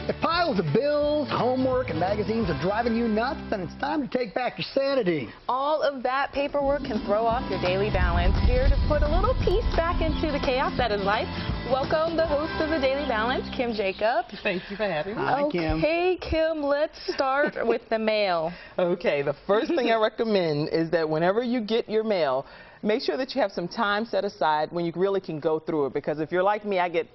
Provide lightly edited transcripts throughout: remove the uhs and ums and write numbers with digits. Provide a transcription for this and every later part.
If piles of bills, homework, and magazines are driving you nuts, then it's time to take back your sanity. All of that paperwork can throw off your daily balance. Here to put a little peace back into the chaos that is life, welcome the host of the Daily Balance, Kim Jacobs. Thank you for having me. Hi, Kim. Okay, Kim, let's start with the mail. Okay, the first thing I recommend is that whenever you get your mail, make sure that you have some time set aside when you really can go through it, because if you're like me, I get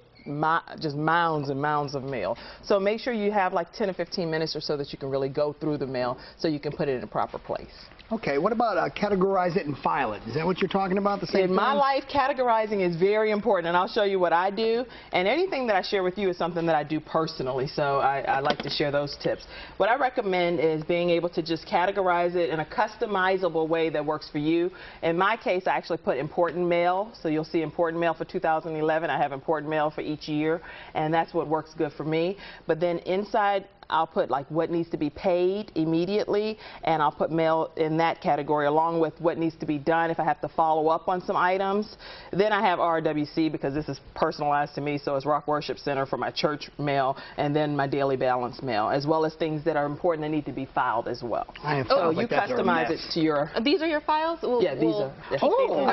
just mounds and mounds of mail. So make sure you have like 10 or 15 minutes or so that you can really go through the mail so you can put it in a proper place. Okay, what about categorize it and file it? Is that what you're talking about? The same In thing? my life, categorizing is very important, and I'll show you what I do. And anything that I share with you is something that I do personally, so I like to share those tips. What I recommend is being able to just categorize it in a customizable way that works for you. In my case, I actually put important mail, so you'll see important mail for 2011. I have important mail for each year, and that's what works good for me. But then inside, I'll put like what needs to be paid immediately, and I'll put mail in that category along with what needs to be done if I have to follow up on some items. Then I have RWC because this is personalized to me, so it's Rock Worship Center for my church mail, and then my Daily Balance mail, as well as things that are important that need to be filed as well. I have So files you like that that are a customize mess. it to your... These are your files? Yeah, these are... Yeah. Oh,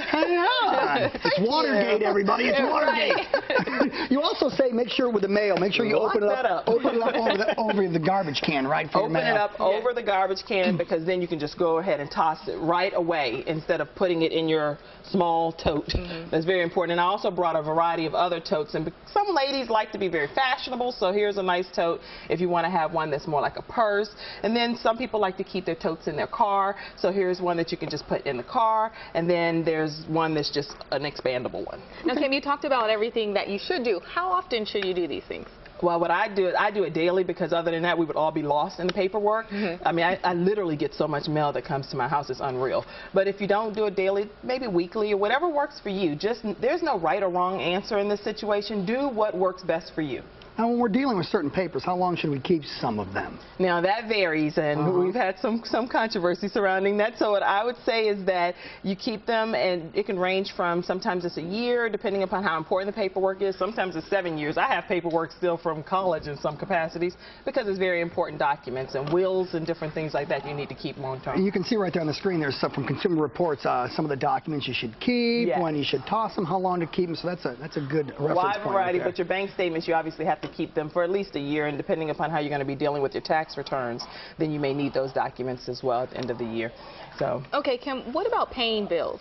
hang on. It's Watergate, everybody. It's Watergate. You also say make sure with the mail, make sure you Lock open it that up, up. Open it up over the garbage can, right, for your Open mail. it up over the garbage can, because then you can just go ahead and toss it right away instead of putting it in your small tote. That's very important. And I also brought a variety of other totes. And some ladies like to be very fashionable, so here's a nice tote if you want to have one that's more like a purse. And then some people like to keep their totes in their car, so here's one that you can just put in the car. And then there's one that's just an expandable one. Now, Kim, you talked about everything that you should do. How often should you do these things? Well, what I do it daily, because other than that, we would all be lost in the paperwork. I mean, I literally get so much mail that comes to my house, it's unreal. But if you don't do it daily, maybe weekly or whatever works for you. There's no right or wrong answer in this situation. Do what works best for you. Now, when we're dealing with certain papers, how long should we keep some of them? Now, that varies, and we've had some controversy surrounding that. So what I would say is that you keep them, and it can range from sometimes it's a year, depending upon how important the paperwork is. Sometimes it's 7 years. I have paperwork still from college in some capacities because it's very important documents and wills and different things like that you need to keep long term. And you can see right there on the screen there's stuff from Consumer Reports, some of the documents you should keep, Yes. when you should toss them, how long to keep them. So that's a good reference Wide point. variety, right there. but your bank statements, you obviously have to keep them for at least a year, and depending upon how you're going to be dealing with your tax returns, then you may need those documents as well at the end of the year. So, Okay, Kim, what about paying bills?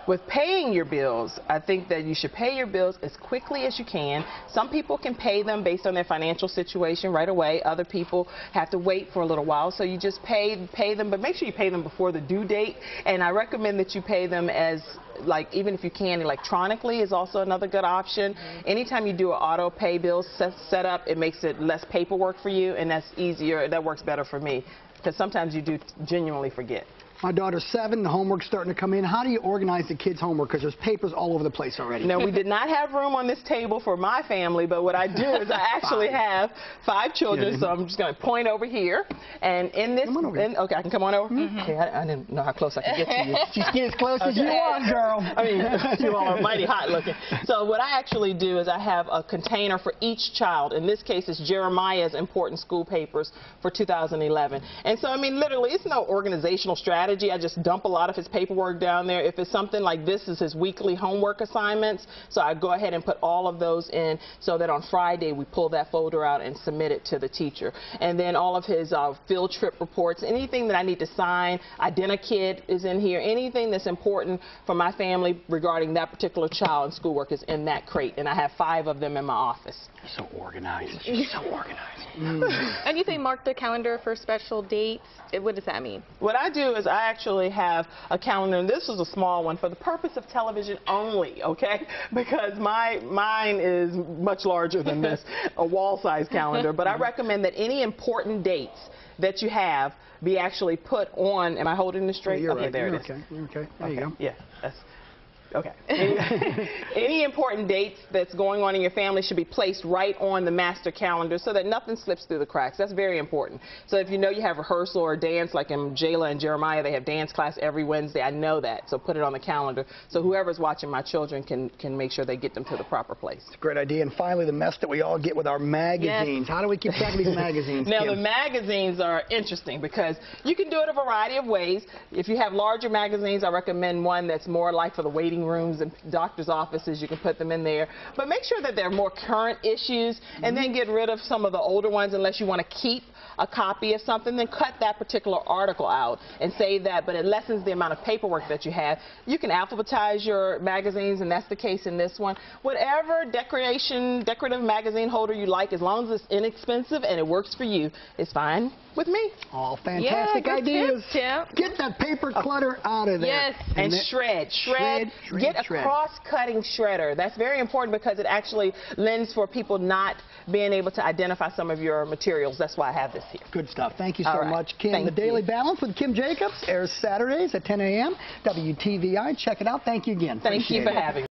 with paying your bills, I think that you should pay your bills as quickly as you can. Some people can pay them based on their financial situation right away. Other people have to wait for a little while. So you just pay them, but make sure you pay them before the due date. And I recommend that you pay them as, like, even if you can electronically is also another good option. Anytime you do an auto pay bill set up, it makes it less paperwork for you, and that's easier. That works better for me, because sometimes you do genuinely forget. My daughter's 7, the homework's starting to come in. How do you organize the kids' homework? Because there's papers all over the place already. Now, we did not have room on this table for my family, but what I do is I actually have 5 children, so I'm just going to point over here. And in this, okay, I can come on over? Okay, I didn't know how close I could get to you. Just get as close as you want, girl. I mean, you all are mighty hot looking. So what I actually do is I have a container for each child. In this case, it's Jeremiah's important school papers for 2011. And so, I mean, literally, it's no organizational strategy. I just dump a lot of his paperwork down there. If it's something like this is his weekly homework assignments, so I go ahead and put all of those in so that on Friday we pull that folder out and submit it to the teacher. And then all of his field trip reports, anything that I need to sign, Identikit is in here, anything that's important for my family regarding that particular child and schoolwork is in that crate, and I have 5 of them in my office. You're so organized. You're so organized. And you say mark the calendar for special dates. What does that mean? What I do is I actually have a calendar, and this is a small one for the purpose of television only, okay? Because mine is much larger than this, a wall-size calendar. But I recommend that any important dates that you have be actually put on. Am I holding this straight? You're okay, right. there You're it is. okay. You're okay. There you go. Yeah, that's. Okay. Any important dates that's going on in your family should be placed right on the master calendar so that nothing slips through the cracks. That's very important. So if you know you have rehearsal or dance, like in Jayla and Jeremiah, they have dance class every Wednesday. I know that, so put it on the calendar so whoever's watching my children can make sure they get them to the proper place. It's a great idea. And finally, the mess that we all get with our magazines. Yes. How do we keep track of these magazines, Now, Kim? the magazines are interesting because you can do it a variety of ways. If you have larger magazines, I recommend one that's more like for the waiting rooms and doctor's offices. You can put them in there. But make sure that they're more current issues and then get rid of some of the older ones unless you want to keep a copy of something. Then cut that particular article out and save that, but it lessens the amount of paperwork that you have. You can alphabetize your magazines, and that's the case in this one. Whatever decorative magazine holder you like, as long as it's inexpensive and it works for you, it's fine with me. All fantastic ideas. Tips, get that paper clutter out of there. Yes. And shred. Get a cross-cutting shredder. That's very important because it actually lends for people not being able to identify some of your materials. That's why I have this here. Good stuff. Thank you so much, Kim. Thank the Daily you. Balance with Kim Jacobs airs Saturdays at 10 a.m. WTVI. Check it out. Thank you again. Thank you for having me.